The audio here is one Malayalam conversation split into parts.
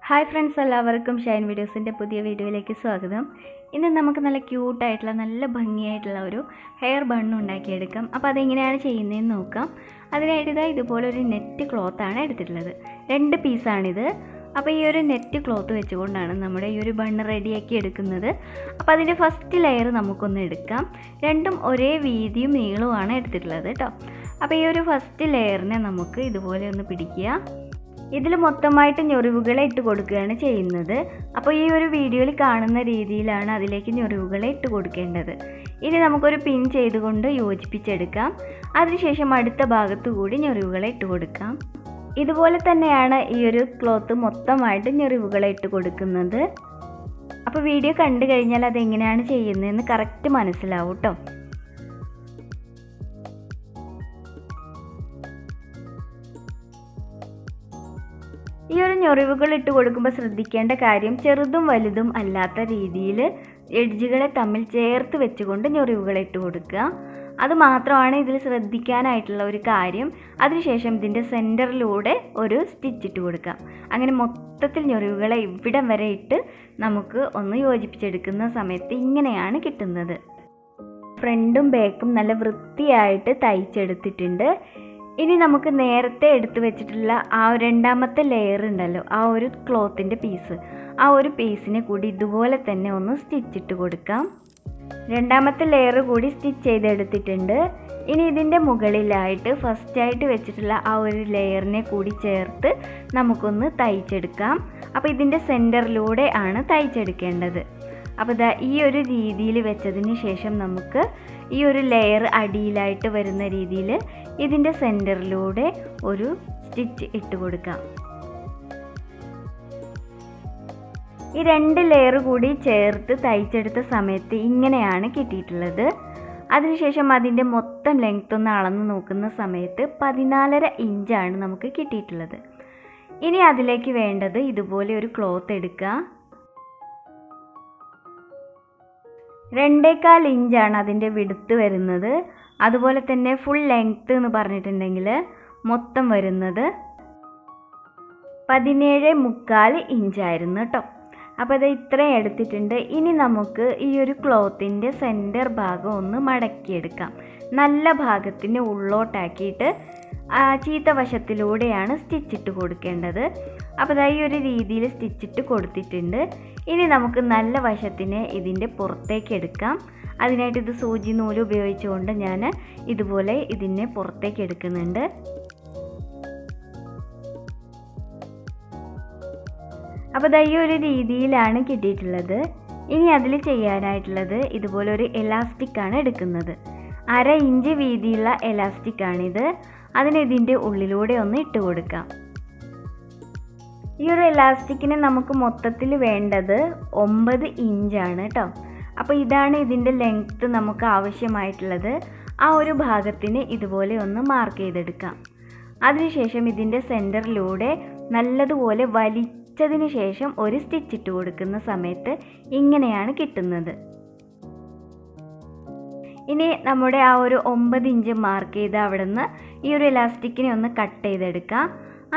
ഹായ് ഫ്രണ്ട്സ്, എല്ലാവർക്കും ഷൈൻ വീഡിയോസിൻ്റെ പുതിയ വീഡിയോയിലേക്ക് സ്വാഗതം. ഇന്ന് നമുക്ക് നല്ല ക്യൂട്ടായിട്ടുള്ള നല്ല ഭംഗിയായിട്ടുള്ള ഒരു ഹെയർ ബണ്ണ് ഉണ്ടാക്കിയെടുക്കാം. അപ്പോൾ അതെങ്ങനെയാണ് ചെയ്യുന്നതെന്ന് നോക്കാം. അതിനായിട്ട് ഇതുപോലെ ഒരു നെറ്റ് ക്ലോത്താണ് എടുത്തിട്ടുള്ളത്. 2 പീസാണിത്. അപ്പോൾ ഈ ഒരു നെറ്റ് ക്ലോത്ത് വെച്ചുകൊണ്ടാണ് നമ്മുടെ ഈ ഒരു ബണ്ണ് റെഡിയാക്കി എടുക്കുന്നത്. അപ്പോൾ അതിൻ്റെ ഫസ്റ്റ് ലെയർ നമുക്കൊന്ന് എടുക്കാം. രണ്ടും ഒരേ വീതിയും നീളവുമാണ് എടുത്തിട്ടുള്ളത് കേട്ടോ. അപ്പോൾ ഈ ഒരു ഫസ്റ്റ് ലെയറിനെ നമുക്ക് ഇതുപോലെ ഒന്ന് പിടിക്കുക. ഇതിൽ മൊത്തമായിട്ട് ഞൊറിവുകളെ ഇട്ട് കൊടുക്കുകയാണ് ചെയ്യുന്നത്. അപ്പോൾ ഈ ഒരു വീഡിയോയിൽ കാണുന്ന രീതിയിലാണ് അതിലേക്ക് ഞൊറിവുകളെ ഇട്ട് കൊടുക്കേണ്ടത്. ഇനി നമുക്കൊരു പിൻ ചെയ്തുകൊണ്ട് യോജിപ്പിച്ചെടുക്കാം. അതിനുശേഷം അടുത്ത ഭാഗത്തു കൂടി ഞൊറിവുകളെ ഇട്ട് കൊടുക്കാം. ഇതുപോലെ തന്നെയാണ് ഈ ഒരു ക്ലോത്ത് മൊത്തമായിട്ട് ഞൊറിവുകളെ ഇട്ട് കൊടുക്കുന്നത്. അപ്പോൾ വീഡിയോ കണ്ടു കഴിഞ്ഞാൽ അതെങ്ങനെയാണ് ചെയ്യുന്നതെന്ന് കറക്റ്റ് മനസ്സിലാവും കേട്ടോ. ഈ ഒരു ഞൊറിവുകൾ ഇട്ട് കൊടുക്കുമ്പോൾ ശ്രദ്ധിക്കേണ്ട കാര്യം, ചെറുതും വലുതും അല്ലാത്ത രീതിയിൽ എഡ്ജുകളെ തമ്മിൽ ചേർത്ത് വെച്ചുകൊണ്ട് ഞൊറിവുകൾ ഇട്ട് കൊടുക്കുക. അത് മാത്രമാണ് ഇതിൽ ശ്രദ്ധിക്കാനായിട്ടുള്ള ഒരു കാര്യം. അതിനുശേഷം ഇതിൻ്റെ സെൻറ്ററിലൂടെ ഒരു സ്റ്റിച്ച് ഇട്ട് കൊടുക്കാം. അങ്ങനെ മൊത്തത്തിൽ ഞൊറിവുകളെ ഇവിടം വരെ ഇട്ട് നമുക്ക് ഒന്ന് യോജിപ്പിച്ചെടുക്കുന്ന സമയത്ത് ഇങ്ങനെയാണ് കിട്ടുന്നത്. ഫ്രണ്ടും ബാക്കും നല്ല വൃത്തിയായിട്ട് തയ്ച്ചെടുത്തിട്ടുണ്ട്. ഇനി നമുക്ക് നേരത്തെ എടുത്തു വെച്ചിട്ടുള്ള ആ രണ്ടാമത്തെ ലെയർ ഉണ്ടല്ലോ, ആ ഒരു ക്ലോത്തിൻ്റെ പീസ്, ആ ഒരു പീസിനെ കൂടി ഇതുപോലെ തന്നെ ഒന്ന് സ്റ്റിച്ചിട്ട് കൊടുക്കാം. രണ്ടാമത്തെ ലെയർ കൂടി സ്റ്റിച്ച് ചെയ്തെടുത്തിട്ടുണ്ട്. ഇനി ഇതിൻ്റെ മുകളിലായിട്ട് ഫസ്റ്റായിട്ട് വെച്ചിട്ടുള്ള ആ ഒരു ലെയറിനെ കൂടി ചേർത്ത് നമുക്കൊന്ന് തയ്ച്ചെടുക്കാം. അപ്പോൾ ഇതിൻ്റെ സെൻറ്ററിലൂടെ ആണ് തയ്ച്ചെടുക്കേണ്ടത്. അപ്പോൾ ഈ ഒരു രീതിയിൽ വെച്ചതിന് ശേഷം നമുക്ക് ഈ ഒരു ലെയർ അടിയിലായിട്ട് വരുന്ന രീതിയിൽ ഇതിൻ്റെ സെൻറ്ററിലൂടെ ഒരു സ്റ്റിച്ച് ഇട്ട് കൊടുക്കാം. ഈ 2 ലെയർ കൂടി ചേർത്ത് തയ്ച്ചെടുത്ത സമയത്ത് ഇങ്ങനെയാണ് കിട്ടിയിട്ടുള്ളത്. അതിനുശേഷം അതിൻ്റെ മൊത്തം ലെങ്ത് ഒന്ന് അളന്ന് നോക്കുന്ന സമയത്ത് 14.5 ഇഞ്ചാണ് നമുക്ക് കിട്ടിയിട്ടുള്ളത്. ഇനി അതിലേക്ക് വേണ്ടത് ഇതുപോലെ ഒരു ക്ലോത്ത് എടുക്കുക. 2.25 ഇഞ്ചാണ് അതിൻ്റെ വിഡ്ത്ത് വരുന്നത്. അതുപോലെ തന്നെ ഫുൾ ലെങ്ത്ത് എന്ന് പറഞ്ഞിട്ടുണ്ടെങ്കിൽ മൊത്തം വരുന്നത് 17.25 ഇഞ്ചായിരുന്നു കേട്ടോ. അപ്പോൾ അത് ഇത്രയും എടുത്തിട്ടുണ്ട്. ഇനി നമുക്ക് ഈ ഒരു ക്ലോത്തിൻ്റെ സെൻറ്റർ ഭാഗം ഒന്ന് മടക്കിയെടുക്കാം. നല്ല ഭാഗത്തിന് ഉള്ളോട്ടാക്കിയിട്ട് ചീത്ത വശത്തിലൂടെയാണ് സ്റ്റിച്ചിട്ട് കൊടുക്കേണ്ടത്. അപ്പോൾ ഈ ഒരു രീതിയിൽ സ്റ്റിച്ചിട്ട് കൊടുത്തിട്ടുണ്ട്. ഇനി നമുക്ക് നല്ല വശത്തിനെ ഇതിൻ്റെ പുറത്തേക്ക് എടുക്കാം. അതിനായിട്ട് ഇത് സൂചി നൂല് ഉപയോഗിച്ചുകൊണ്ട് ഞാൻ ഇതുപോലെ ഇതിനെ പുറത്തേക്ക് എടുക്കുന്നുണ്ട്. അപ്പോൾ ഈ ഒരു രീതിയിലാണ് കിട്ടിയിട്ടുള്ളത്. ഇനി അതിൽ ചെയ്യാനായിട്ടുള്ളത് ഇതുപോലെ ഒരു എലാസ്റ്റിക്കാണ് എടുക്കുന്നത്. 1/2 ഇഞ്ച് വീതിയുള്ള എലാസ്റ്റിക്കാണിത്. അതിന് ഇതിൻ്റെ ഉള്ളിലൂടെ ഒന്ന് ഇട്ട് കൊടുക്കാം. ഈ ഒരു എലാസ്റ്റിക്കിന് നമുക്ക് മൊത്തത്തിൽ വേണ്ടത് 9 ഇഞ്ചാണ് കേട്ടോ. അപ്പോൾ ഇതാണ് ഇതിൻ്റെ ലെങ്ത്ത് നമുക്ക് ആവശ്യമായിട്ടുള്ളത്. ആ ഒരു ഭാഗത്തിന് ഇതുപോലെ ഒന്ന് മാർക്ക് ചെയ്തെടുക്കാം. അതിനുശേഷം ഇതിൻ്റെ സെൻറ്ററിലൂടെ നല്ലതുപോലെ വലിച്ചതിന് ശേഷം ഒരു സ്റ്റിച്ച് ഇട്ട് കൊടുക്കുന്ന സമയത്ത് ഇങ്ങനെയാണ് കിട്ടുന്നത്. ഇനി നമ്മുടെ ആ ഒരു 9 ഇഞ്ച് മാർക്ക് ചെയ്ത് അവിടെ നിന്ന് ഈ ഒരു എലാസ്റ്റിക്കിനെ ഒന്ന് കട്ട് ചെയ്തെടുക്കാം.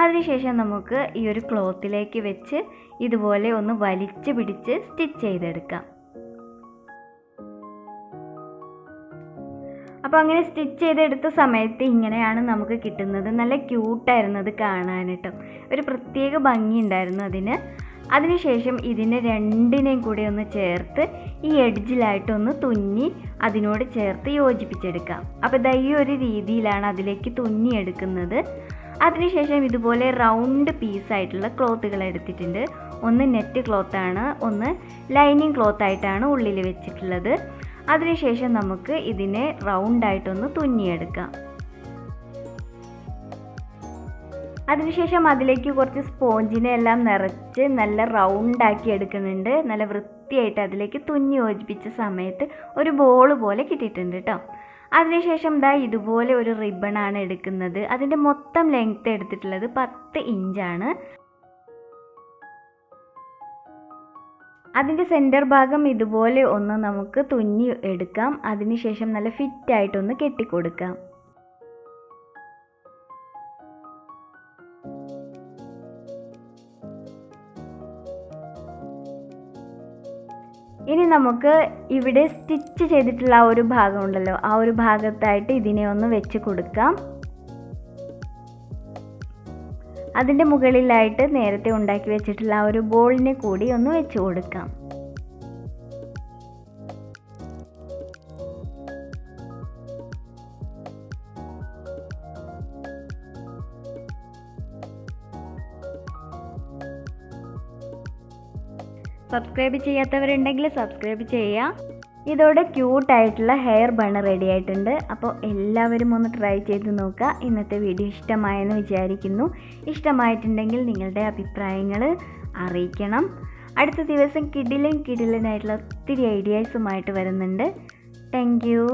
അതിനുശേഷം നമുക്ക് ഈ ഒരു ക്ലോത്തിലേക്ക് വെച്ച് ഇതുപോലെ ഒന്ന് വലിച്ചു പിടിച്ച് സ്റ്റിച്ച് ചെയ്തെടുക്കാം. അപ്പോൾ അങ്ങനെ സ്റ്റിച്ച് ചെയ്തെടുത്ത സമയത്ത് ഇങ്ങനെയാണ് നമുക്ക് കിട്ടുന്നത്. നല്ല ക്യൂട്ടായിരുന്നത് കാണാൻ കേട്ടോ. ഒരു പ്രത്യേക ഭംഗി ഉണ്ടായിരുന്നു അതിന്. അതിനുശേഷം ഇതിനെ രണ്ടിനെയും കൂടി ഒന്ന് ചേർത്ത് ഈ എഡ്ജിലായിട്ടൊന്ന് തുന്നി അതിനോട് ചേർത്ത് യോജിപ്പിച്ചെടുക്കാം. അപ്പോൾ ഈ ഒരു രീതിയിലാണ് അതിലേക്ക് തുന്നിയെടുക്കുന്നത്. അതിനുശേഷം ഇതുപോലെ റൗണ്ട് പീസായിട്ടുള്ള ക്ലോത്തുകൾ എടുത്തിട്ടുണ്ട്. ഒന്ന് നെറ്റ് ക്ലോത്താണ്, ഒന്ന് ലൈനിങ് ക്ലോത്തായിട്ടാണ് ഉള്ളിൽ വെച്ചിട്ടുള്ളത്. അതിനുശേഷം നമുക്ക് ഇതിനെ റൗണ്ടായിട്ടൊന്ന് തുന്നിയെടുക്കാം. അതിനുശേഷം അതിലേക്ക് കുറച്ച് സ്പോഞ്ചിനെ എല്ലാം നിറച്ച് നല്ല റൗണ്ടാക്കി എടുക്കുന്നുണ്ട്. നല്ല വൃത്തിയായിട്ട് അതിലേക്ക് തുന്നി യോജിപ്പിച്ച സമയത്ത് ഒരു ബോൾ പോലെ കിട്ടിയിട്ടുണ്ട് കേട്ടോ. അതിനുശേഷം ഇതുപോലെ ഒരു റിബണാണ് എടുക്കുന്നത്. അതിൻ്റെ മൊത്തം ലെങ്ത്ത് എടുത്തിട്ടുള്ളത് 10 ഇഞ്ചാണ്. അതിൻ്റെ സെൻറ്റർ ഭാഗം ഇതുപോലെ ഒന്ന് നമുക്ക് തുന്നി എടുക്കാം. അതിനുശേഷം നല്ല ഫിറ്റായിട്ടൊന്ന് കെട്ടിക്കൊടുക്കാം. ഇനി നമുക്ക് ഇവിടെ സ്റ്റിച്ച് ചെയ്തിട്ടുള്ള ആ ഒരു ഭാഗം ഉണ്ടല്ലോ, ആ ഒരു ഭാഗത്തായിട്ട് ഇതിനെ ഒന്ന് വെച്ച് കൊടുക്കാം. അതിൻ്റെ മുകളിലായിട്ട് നേരത്തെ ഉണ്ടാക്കി വെച്ചിട്ടുള്ള ആ ഒരു ബോളിനെ കൂടി ഒന്ന് വെച്ച് കൊടുക്കാം. സബ്സ്ക്രൈബ് ചെയ്യാത്തവരുണ്ടെങ്കിൽ സബ്സ്ക്രൈബ് ചെയ്യുക. ഇതോടെ ക്യൂട്ടായിട്ടുള്ള ഹെയർ ബൺ റെഡി ആയിട്ടുണ്ട്. അപ്പോൾ എല്ലാവരും ഒന്ന് ട്രൈ ചെയ്ത് നോക്കുക. ഇന്നത്തെ വീഡിയോ ഇഷ്ടമായെന്ന് വിചാരിക്കുന്നു. ഇഷ്ടമായിട്ടുണ്ടെങ്കിൽ നിങ്ങളുടെ അഭിപ്രായങ്ങൾ അറിയിക്കണം. അടുത്ത ദിവസം കിടിലനായിട്ടുള്ള ഒത്തിരി ഐഡിയാസുമായിട്ട് വരുന്നുണ്ട്. Thank you.